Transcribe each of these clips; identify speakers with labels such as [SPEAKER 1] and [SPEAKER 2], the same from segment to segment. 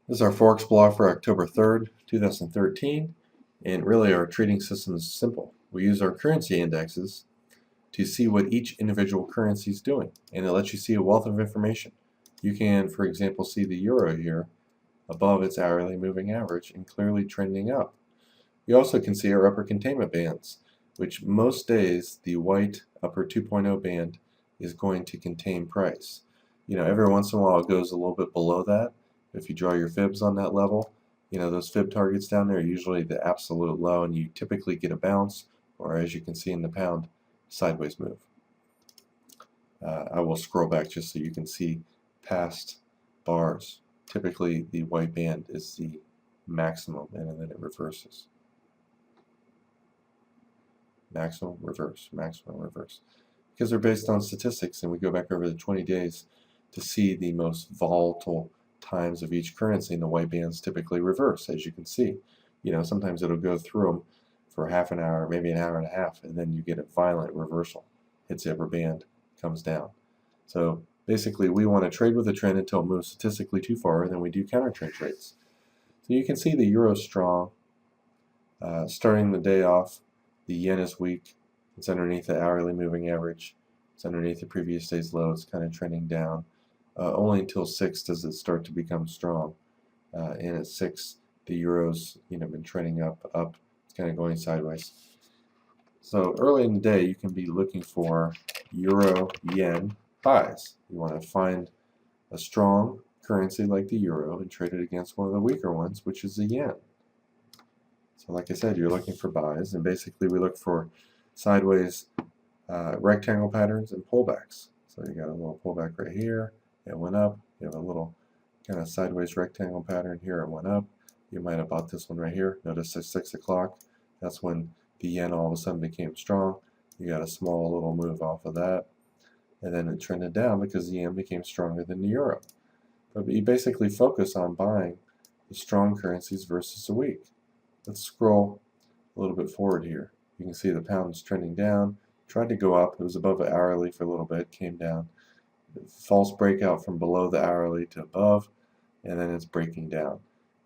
[SPEAKER 1] This is our Forex blog for October 3rd, 2013, and really our trading system is simple. We use our currency indexes to see what each individual currency is doing, and it lets you see a wealth of information. You can, for example, see the euro here above its hourly moving average and clearly trending up. You also can see our upper containment bands, which most days the white upper 2.0 band is going to contain price. Every once in a while it goes a little bit below that. If you draw your fibs on that level, those fib targets down there are usually the absolute low, and you typically get a bounce, or as you can see in the pound, sideways move. I will scroll back just so you can see past bars. Typically the white band is the maximum, and then it reverses. Maximum, reverse, maximum, reverse. Because they're based on statistics, and we go back over the 20 days to see the most volatile times of each currency, and the white bands typically reverse, as you can see. Sometimes it'll go through them for half an hour, maybe an hour and a half, and then you get a violent reversal. Hits the upper band, comes down. So basically we want to trade with a trend until it moves statistically too far, and then we do counter trend trades. So you can see the euro strong. Starting the day off, the yen is weak. It's underneath the hourly moving average. It's underneath the previous day's low. It's kind of trending down. Only until 6 does it start to become strong. And at 6, the euro's been trending up. It's kind of going sideways. So early in the day, you can be looking for euro-yen buys. You want to find a strong currency like the euro and trade it against one of the weaker ones, which is the yen. So like I said, you're looking for buys, and basically we look for sideways rectangle patterns and pullbacks. So you got a little pullback right here, it went up. You have a little kind of sideways rectangle pattern here, it went up. You might have bought this one right here. Notice at 6 o'clock, that's when the yen all of a sudden became strong. You got a small little move off of that, and then it trended down because the yen became stronger than the euro. But you basically focus on buying the strong currencies versus the weak. Let's scroll a little bit forward here. You can see the pound is trending down. Tried to go up. It was above the hourly for a little bit. Came down. False breakout from below the hourly to above, and then it's breaking down.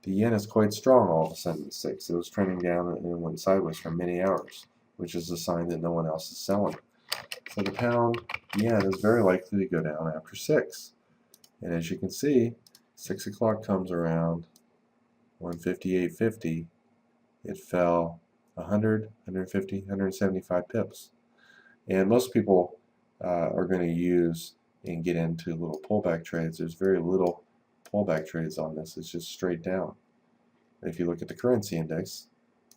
[SPEAKER 1] The yen is quite strong all of a sudden at 6. It was trending down and it went sideways for many hours, which is a sign that no one else is selling. So the pound yen is very likely to go down after 6. And as you can see, 6 o'clock comes around, 158.50. It fell 100, 150, 175 pips. And most people are going to use and get into little pullback trades. There's very little pullback trades on this. It's just straight down. If you look at the currency index,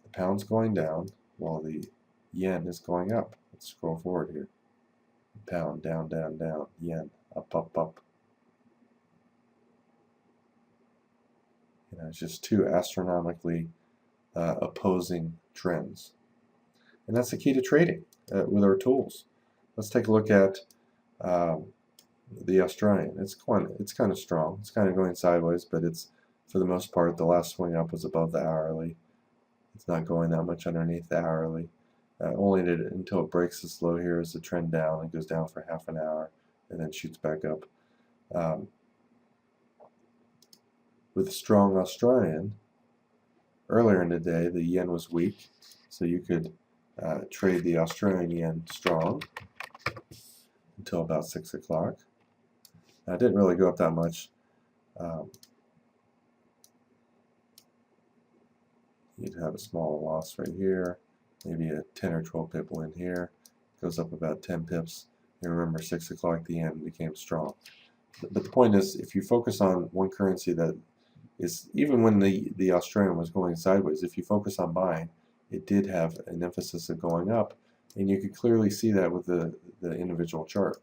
[SPEAKER 1] the pound's going down while the yen is going up. Let's scroll forward here. Pound, down, down, down. Yen, up, up, up. It's just two astronomically opposing trends. And that's the key to trading with our tools. Let's take a look at the Australian. It's kind of strong. It's kind of going sideways, but it's, for the most part, the last swing up was above the hourly. It's not going that much underneath the hourly. Only until it breaks this low here is the trend down. It goes down for half an hour and then shoots back up. With a strong Australian, earlier in the day, the yen was weak, so you could trade the Australian yen strong until about 6 o'clock. It didn't really go up that much. You'd have a small loss right here, maybe a 10 or 12 pip win here. Goes up about 10 pips. And remember, 6 o'clock, the yen became strong. But the point is, if you focus on one currency that is, even when the Australian was going sideways, if you focus on buying, it did have an emphasis of going up, and you could clearly see that with the individual chart.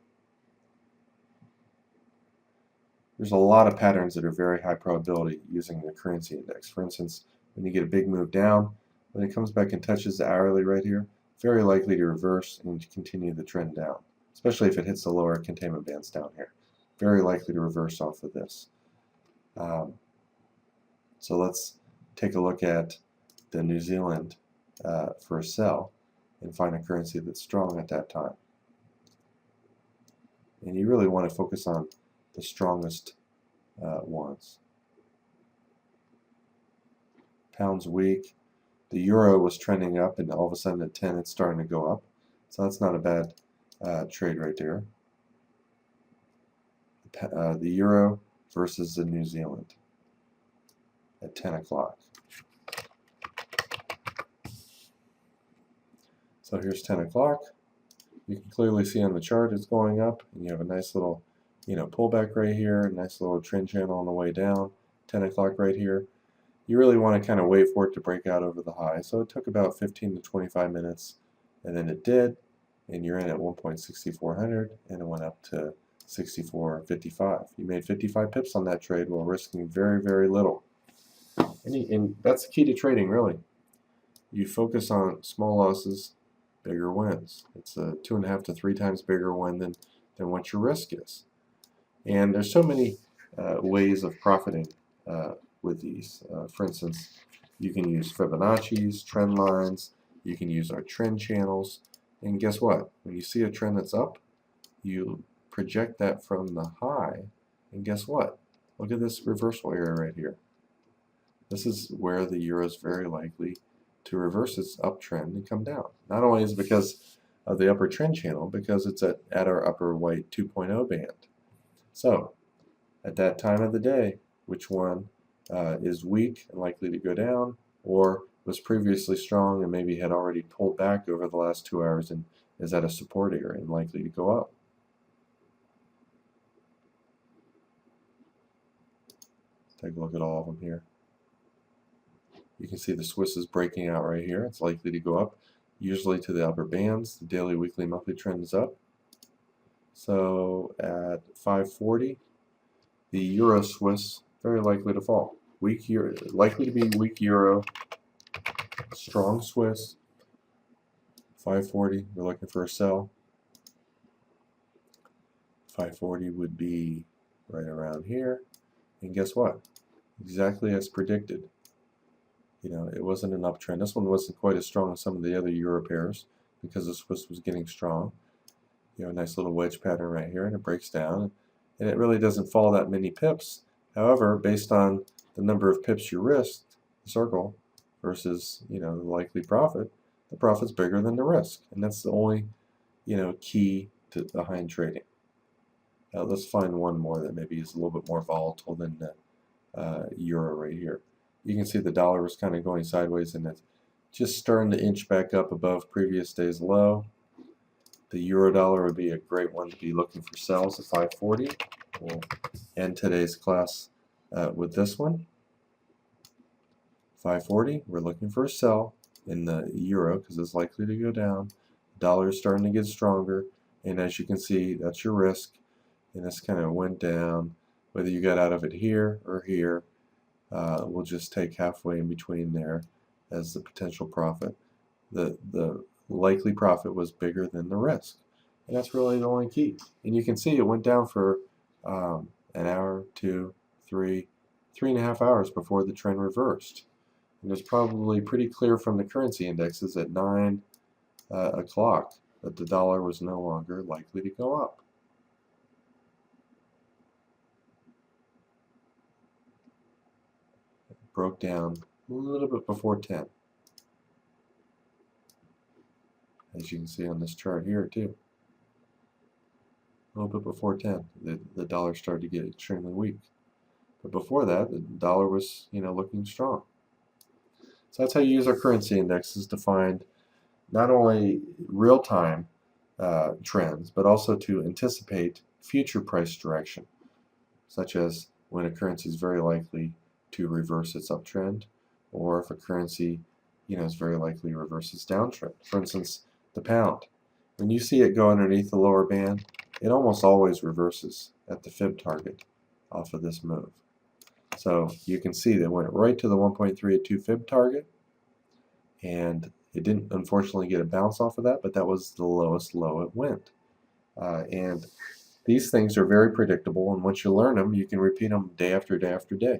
[SPEAKER 1] There's a lot of patterns that are very high probability using the currency index. For instance, when you get a big move down, when it comes back and touches the hourly right here, very likely to reverse and continue the trend down, especially if it hits the lower containment bands down here. Very likely to reverse off of this. So let's take a look at the New Zealand for a sell and find a currency that's strong at that time. And you really want to focus on the strongest ones. Pound's weak. The euro was trending up, and all of a sudden at 10 it's starting to go up. So that's not a bad trade right there. The euro versus the New Zealand at 10 o'clock. So here's 10 o'clock. You can clearly see on the chart it's going up, and you have a nice little, pullback right here, a nice little trend channel on the way down. 10 o'clock right here. You really want to kind of wait for it to break out over the high. So it took about 15 to 25 minutes, and then it did, and you're in at 1.6400, and it went up to 64.55. You made 55 pips on that trade while risking very, very little. And that's the key to trading, really. You focus on small losses, bigger wins. It's a 2.5 to 3 times bigger win than what your risk is. And there's so many ways of profiting with these. For instance, you can use Fibonacci's, trend lines, you can use our trend channels, and guess what? When you see a trend that's up, you project that from the high, and guess what? Look at this reversal area right here. This is where the euro is very likely to reverse its uptrend and come down. Not only is it because of the upper trend channel, because it's at our upper white 2.0 band. So, at that time of the day, which one is weak and likely to go down, or was previously strong and maybe had already pulled back over the last 2 hours and is at a support area and likely to go up? Let's take a look at all of them here. You can see the Swiss is breaking out right here. It's likely to go up, usually to the upper bands. The daily, weekly, monthly trend is up. So at 540, the Euro Swiss very likely to fall. Weak euro, likely to be weak euro, strong Swiss. 540, we're looking for a sell. 540 would be right around here. And guess what? Exactly as predicted. It wasn't an uptrend. This one wasn't quite as strong as some of the other euro pairs because the Swiss was getting strong. A nice little wedge pattern right here, and it breaks down. And it really doesn't fall that many pips. However, based on the number of pips you risked, the circle, versus, the likely profit, the profit's bigger than the risk. And that's the only, key behind trading. Now let's find one more that maybe is a little bit more volatile than the euro right here. You can see the dollar was kind of going sideways, and it's just starting to inch back up above previous day's low. The euro dollar would be a great one to be looking for sells at 540. We'll end today's class with this one. 540, we're looking for a sell in the euro because it's likely to go down. The dollar is starting to get stronger, and as you can see, that's your risk. And this kind of went down. Whether you got out of it here or here, we'll just take halfway in between there as the potential profit. The likely profit was bigger than the risk, and that's really the only key. And you can see it went down for an hour, 2, 3, 3.5 hours before the trend reversed. And it's probably pretty clear from the currency indexes at 9 o'clock that the dollar was no longer likely to go up. It broke down a little bit before 10. As you can see on this chart here too. A little bit before 10, the dollar started to get extremely weak. But before that, the dollar was, looking strong. So that's how you use our currency indexes to find not only real-time trends, but also to anticipate future price direction, such as when a currency is very likely to reverse its uptrend, or if a currency, is very likely to reverse its downtrend. For instance, the pound. When you see it go underneath the lower band, it almost always reverses at the fib target off of this move. So you can see that it went right to the 1.382 fib target, and it didn't unfortunately get a bounce off of that, but that was the lowest low it went. And these things are very predictable, and once you learn them, you can repeat them day after day after day.